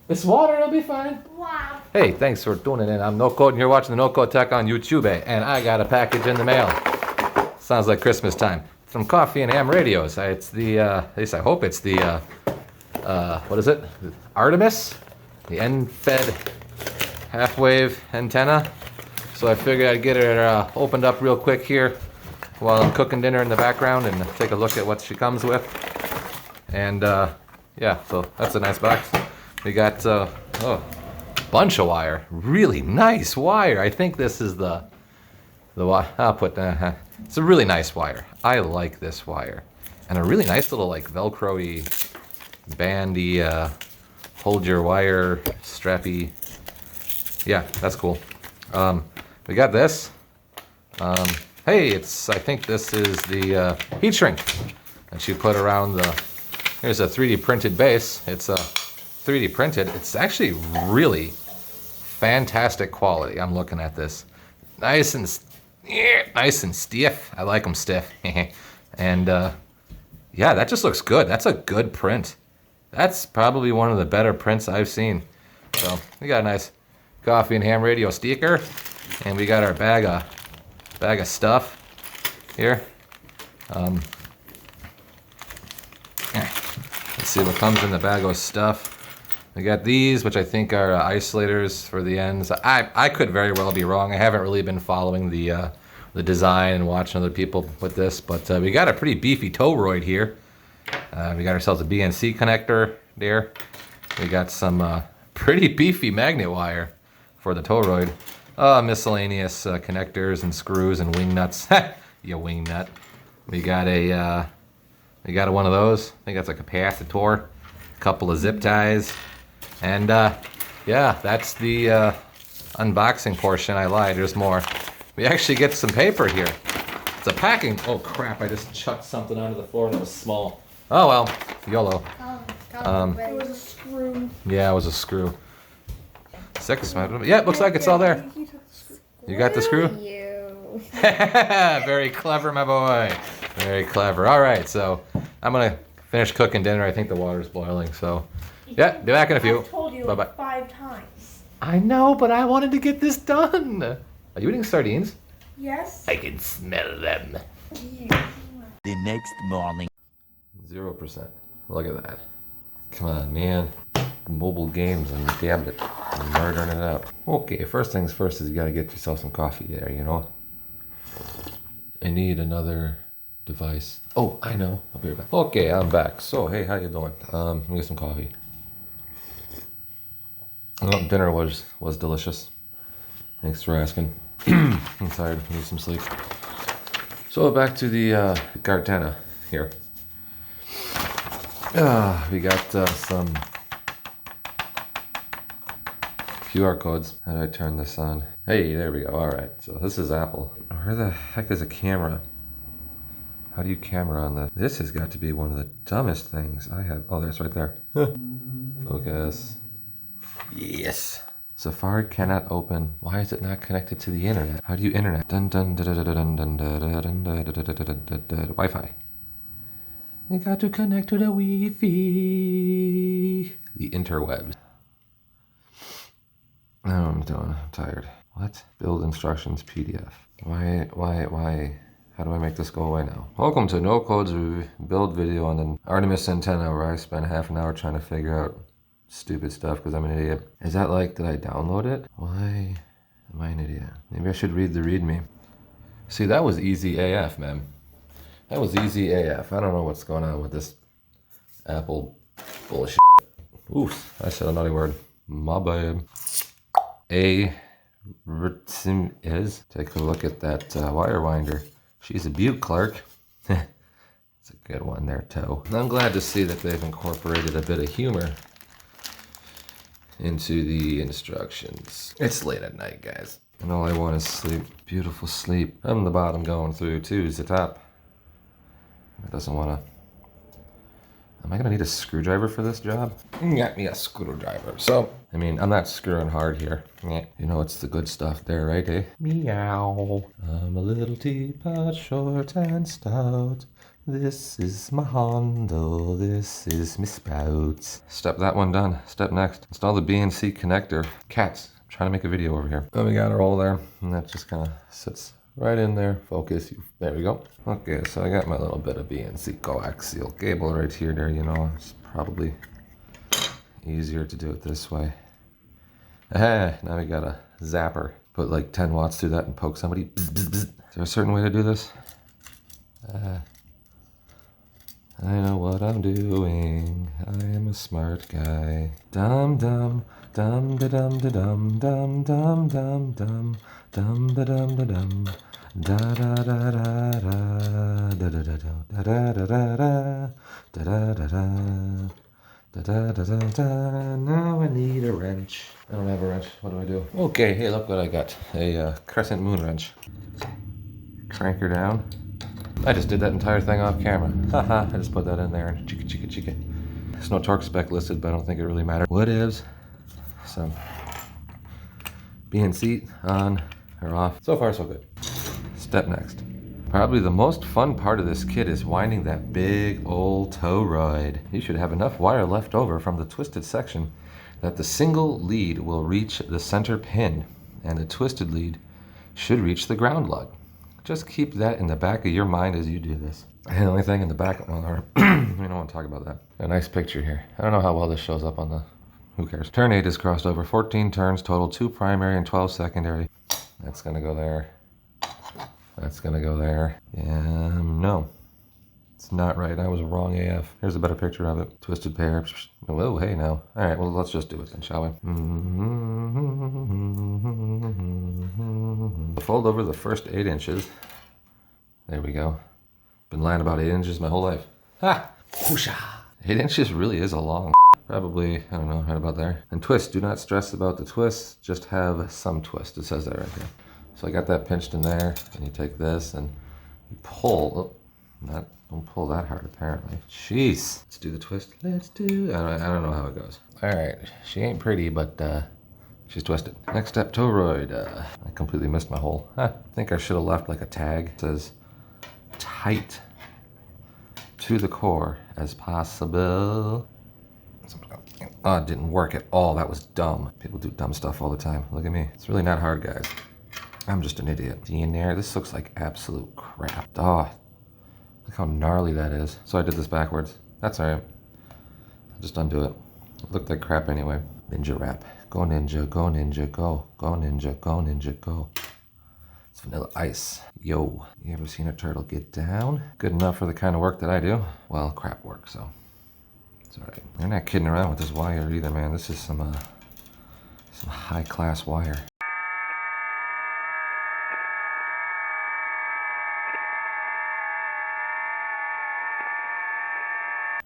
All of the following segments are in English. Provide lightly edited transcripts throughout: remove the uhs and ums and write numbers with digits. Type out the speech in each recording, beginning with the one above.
It's water, it'll be fine. Wow. Hey, thanks for tuning in. I'm No Code, and you're watching the NoCodeTech on YouTube, and I got a package in the mail. Sounds like Christmas time. From Coffee and Ham Radios. It's the, at least I hope it's the, what is it? Artemis? The end-fed half-wave antenna. So I figured I'd get it opened up real quick here while I'm cooking dinner in the background and take a look at what she comes with. And, yeah, so that's a nice box. We got, bunch of wire. Really nice wire. I think this is the wire. I'll put that. It's a really nice wire. I like this wire. And a really nice little, like, Velcro-y, bandy, hold your wire, strappy. Yeah, that's cool. We got this. Hey, I think this is the heat shrink that you put around the, here's a 3D printed base. It's a 3D printed. It's actually really fantastic quality. I'm looking at this. Nice and stiff. I like them stiff. And yeah, that just looks good. That's a good print. That's probably one of the better prints I've seen. So we got a nice Coffee and Ham Radio sticker, and we got our bag of stuff here. Let's see what comes in the bag of stuff. We got these, which I think are isolators for the ends. I could very well be wrong. I haven't really been following the design and watching other people with this, but we got a pretty beefy toroid here. We got ourselves a BNC connector there. We got some pretty beefy magnet wire for the toroid. Miscellaneous connectors and screws and wing nuts. You wing nut. We got one of those. I think that's a capacitor. A couple of zip ties. And yeah, that's the unboxing portion. I lied, there's more. We actually get some paper here. It's a packing. Oh crap, I just chucked something onto the floor and it was small. Oh well, YOLO. It was a screw. Yeah, it was a screw. Yeah, it looks like it's all there. You got the screw? You. Very clever, my boy. Very clever. All right, so I'm gonna finish cooking dinner. I think the water's boiling, so yeah, be back in a few. I've told you Bye-bye. like 5 times. I know, but I wanted to get this done. Are you eating sardines? Yes. I can smell them. The next morning. 0%. Look at that. Come on, man. Mobile games on your tablet. Murdering it up. Okay, first things first is you gotta get yourself some coffee there, you know? I need another device. Oh, I know. I'll be right back. Okay, I'm back. So, hey, how you doing? Let me get some coffee. Oh, dinner was delicious. Thanks for asking. I'm tired. I need some sleep. So back to the Gartana here. We got some QR codes. How do I turn this on? Hey, there we go. All right. So this is Apple. Where the heck is a camera? How do you camera on that? This has got to be one of the dumbest things I have. Oh, there's right there. Focus. Yes. Safari cannot open. Why is it not connected to the internet? How do you internet? Dun dun dun dun dun dun dun dun dun dun. Wi-Fi. You got to connect to the Wi-Fi. The interwebs. Oh, I'm tired. What? Build instructions PDF. Why? How do I make this go away now? Welcome to No Code's build video on the Artemis antenna, where I spent half an hour trying to figure out stupid stuff because I'm an idiot. Is that like, did I download it? Why am I an idiot? Maybe I should read the README. See, that was easy AF, man. That was easy AF. I don't know what's going on with this Apple bullshit. Oof, I said a naughty word. My bad. ATREMIS. Take a look at that wire winder. She's a beaut, Clark. It's a good one there, Toe. I'm glad to see that they've incorporated a bit of humor into the instructions. It's late at night, guys, and all I want is sleep. Beautiful sleep. From the bottom going through to the top. It doesn't want to. Am I gonna need a screwdriver for this job? Got me a screwdriver. So, I mean, I'm not screwing hard here. You know, it's the good stuff there, right, eh? Meow. I'm a little teapot, short and stout. This is my Hondo, this is my Spouts. Step that one done. Step next, install the BNC connector. Cats, I'm trying to make a video over here. Then we got our hole there, and that just kind of sits right in there. Focus, there we go. Okay, so I got my little bit of BNC coaxial cable right here, there, you know. It's probably easier to do it this way. Now we got a zapper. Put like 10 watts through that and poke somebody. Bzz, bzz, bzz. Is there a certain way to do this? I know what I'm doing. I am a smart guy. Dum dum dum da dum da dum dum dum dum dum dum da dum da dum da da da da da da da da da da da da da da da. Da, da, da, da, da. Now I need a wrench. I don't have a wrench. What do I do? Okay, hey, look what I got. A crescent moon wrench. Crank her down. I just did that entire thing off camera. Haha, I just put that in there and chicka chicka chicka. There's no torque spec listed, but I don't think it really matters. What is some BNC on or off? So far, so good. Step next. Probably the most fun part of this kit is winding that big old toroid. You should have enough wire left over from the twisted section that the single lead will reach the center pin and the twisted lead should reach the ground lug. Just keep that in the back of your mind as you do this. And the only thing in the back, well, we don't want to talk about that. A nice picture here. I don't know how well this shows up on the, who cares. Turn 8 is crossed over, 14 turns total, 2 primary and 12 secondary. That's gonna go there. That's gonna go there. No, it's not right. I was wrong AF. Here's a better picture of it. Twisted pair. Whoa, hey now. All right, well, let's just do it then, shall we? Fold over the first 8 inches. There we go. Been lying about 8 inches my whole life. Ha! Whoosha! 8 inches really is a long. Probably, I don't know, right about there. And twist, do not stress about the twist. Just have some twist. It says that right there. So I got that pinched in there, and you take this and you pull. Oh, don't pull that hard apparently. Jeez. Let's do the twist. Let's do, I don't know how it goes. All right, she ain't pretty, but she's twisted. Next step, toroid. I completely missed my hole. I think I should have left like a tag. It says tight to the core as possible. Oh, it didn't work at all. That was dumb. People do dumb stuff all the time. Look at me. It's really not hard, guys. I'm just an idiot. See in there? This looks like absolute crap. Oh, look how gnarly that is. So I did this backwards. That's all right. I'll just undo it. It looked like crap anyway. Ninja rap. Go ninja, go ninja, go. Go ninja, go ninja, go. It's Vanilla Ice. Yo. You ever seen a turtle get down? Good enough for the kind of work that I do. Well, crap work, so it's all right. They're not kidding around with this wire either, man. This is some high-class wire.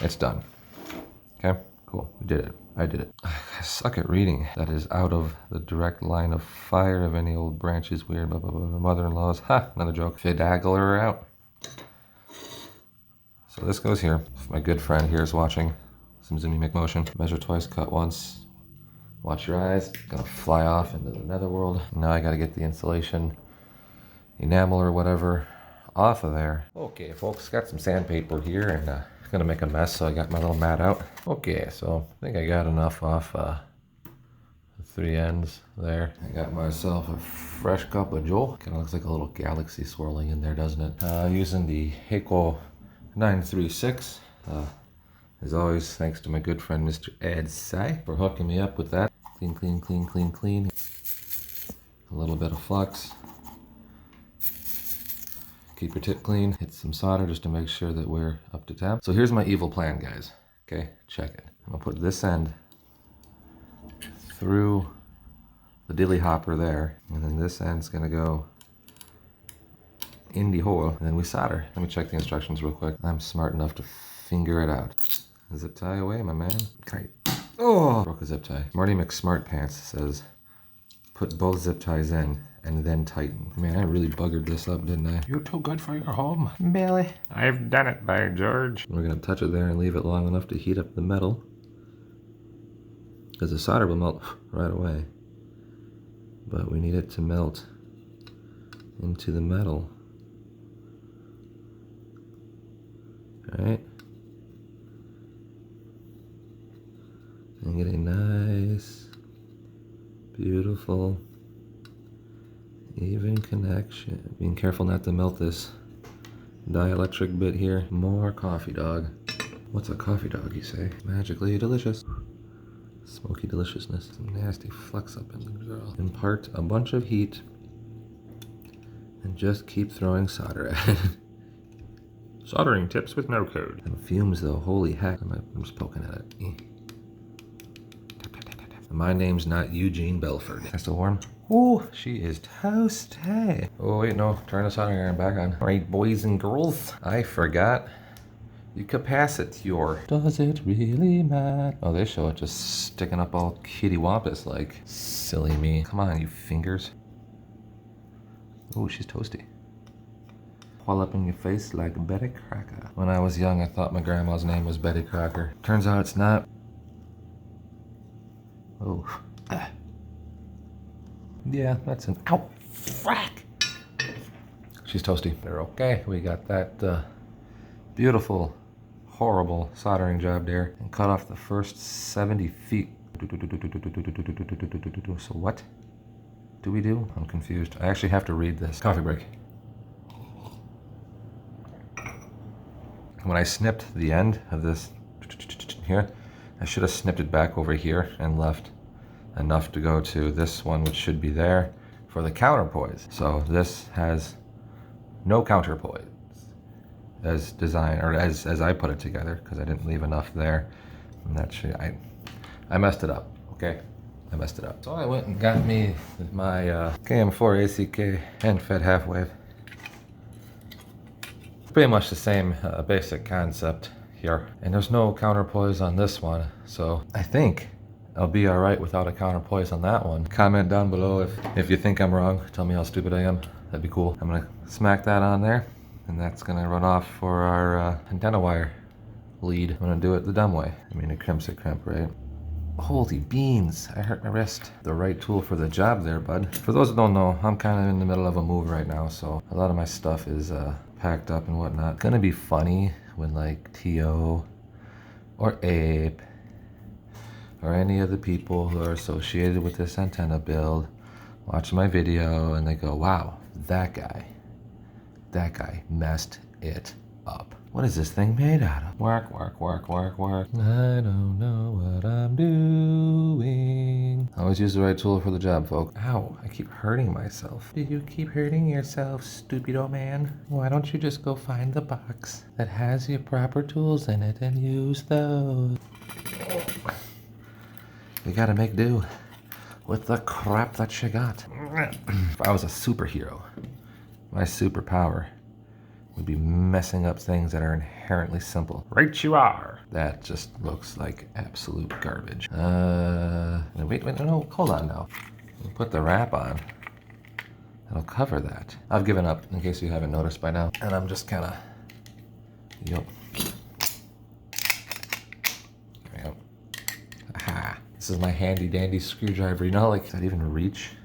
It's done. Okay, cool. We did it. I did it. I suck at reading. That is out of the direct line of fire of any old branches. Weird. Blah, blah, blah. Mother-in-law's. Ha! Another joke. Fidagler out. So this goes here. If my good friend here is watching, some zoomy McMotion. Measure twice, cut once. Watch your eyes. Gonna fly off into the netherworld. Now I gotta get the insulation, enamel or whatever, off of there. Okay, folks. Got some sandpaper here and gonna make a mess, so I got my little mat out. Okay, so I think I got enough off the 3 ends there. I got myself a fresh cup of Joe. Kind of looks like a little galaxy swirling in there, doesn't it? Using the Heiko 936. As always, thanks to my good friend Mr. Ed Sai for hooking me up with that. Clean, clean, clean, clean, clean. A little bit of flux. Keep your tip clean, hit some solder just to make sure that we're up to temp. So here's my evil plan, guys. Okay, check it. I'm gonna put this end through the dilly hopper there, and then this end's gonna go in the hole, and then we solder. Let me check the instructions real quick. I'm smart enough to figure it out. Zip tie away, my man. Okay. Oh, broke a zip tie. Marty McSmart Pants says, put both zip ties in and then tighten. Man, I really buggered this up, didn't I? You're too good for your home, Billy. I've done it, by George. We're gonna touch it there and leave it long enough to heat up the metal, because the solder will melt right away. But we need it to melt into the metal. Right? And get a nice, beautiful, even connection. Being careful not to melt this dielectric bit here. More coffee dog. What's a coffee dog, you say? Magically delicious. Smoky deliciousness. Some nasty flex up in the girl. Impart a bunch of heat and just keep throwing solder at it. Soldering tips with no code. And fumes though, holy heck. I'm just poking at it. My name's not Eugene Belford. Is that still warm? Ooh, she is toasty. Oh wait, no, turn the soldering iron back on. All right, boys and girls, I forgot the capacitor. Does it really matter? Oh, they show it just sticking up all kitty wampus like. Silly me. Come on, you fingers. Oh, she's toasty. All up in your face like Betty Crocker. When I was young, I thought my grandma's name was Betty Crocker. Turns out it's not. Oh. Yeah, that's an ow. Frack. She's toasty. They're okay. We got that beautiful, horrible soldering job there and cut off the first 70 feet. So what do we do? I'm confused. I actually have to read this. Coffee break. When I snipped the end of this here, I should have snipped it back over here and left enough to go to this one, which should be there for the counterpoise. So this has no counterpoise as design, or as I put it together, because I didn't leave enough there. And that should, I messed it up, okay? I messed it up. So I went and got me my KM4 ACK and fed half-wave. Pretty much the same basic concept here. And there's no counterpoise on this one, so I think I'll be all right without a counterpoise on that one. Comment down below if you think I'm wrong. Tell me how stupid I am. That'd be cool. I'm gonna smack that on there, and that's gonna run off for our antenna wire lead. I'm gonna do it the dumb way. I mean, a crimp's a crimp, right? Holy beans, I hurt my wrist. The right tool for the job there, bud. For those that don't know, I'm kind of in the middle of a move right now, so a lot of my stuff is packed up and whatnot. It's gonna be funny when like T.O. or Ape or any of the people who are associated with this antenna build watch my video and they go, wow, that guy messed it up. What is this thing made out of? Work, work, work, work, work. I don't know what I'm doing. Always use the right tool for the job, folks. Ow, I keep hurting myself. Do you keep hurting yourself, stupido man? Why don't you just go find the box that has your proper tools in it and use those? You gotta make do with the crap that you got. If I was a superhero, my superpower would be messing up things that are inherently simple. Right you are. That just looks like absolute garbage. Wait, no, hold on now. We'll put the wrap on. That'll cover that. I've given up, in case you haven't noticed by now. And I'm just kinda, yup. There we go. Aha. This is my handy dandy screwdriver. You know, like, does that even reach?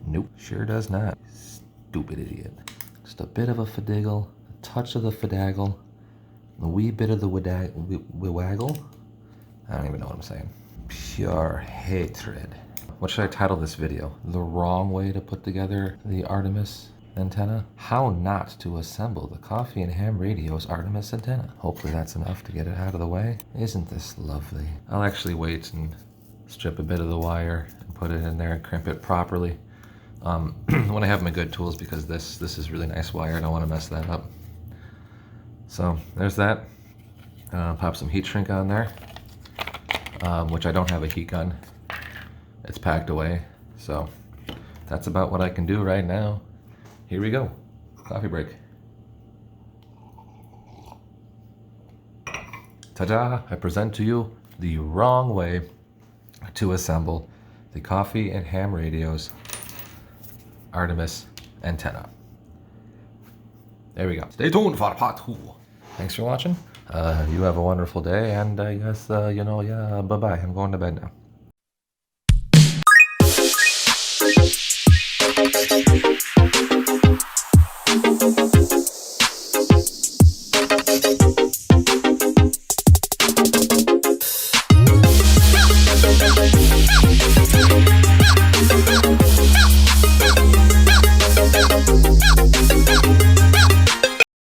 Nope, sure does not. Stupid idiot. Just a bit of a fidaggle, a touch of the fidaggle, a wee bit of the waggle. I don't even know what I'm saying. Pure hatred. What should I title this video? The wrong way to put together the Artemis antenna? How not to assemble the Coffee and Ham Radio's Artemis antenna. Hopefully that's enough to get it out of the way. Isn't this lovely? I'll actually wait and strip a bit of the wire and put it in there and crimp it properly. When I have my good tools, because this is really nice wire. I don't want to mess that up. So there's that. Pop some heat shrink on there, which I don't have a heat gun. It's packed away. So that's about what I can do right now. Here we go. Coffee break. Ta-da! I present to you the wrong way to assemble the Coffee and Ham Radio's Artemis antenna. There we go. Stay tuned for part 2. Thanks for watching. You have a wonderful day, and I guess, bye-bye. I'm going to bed now.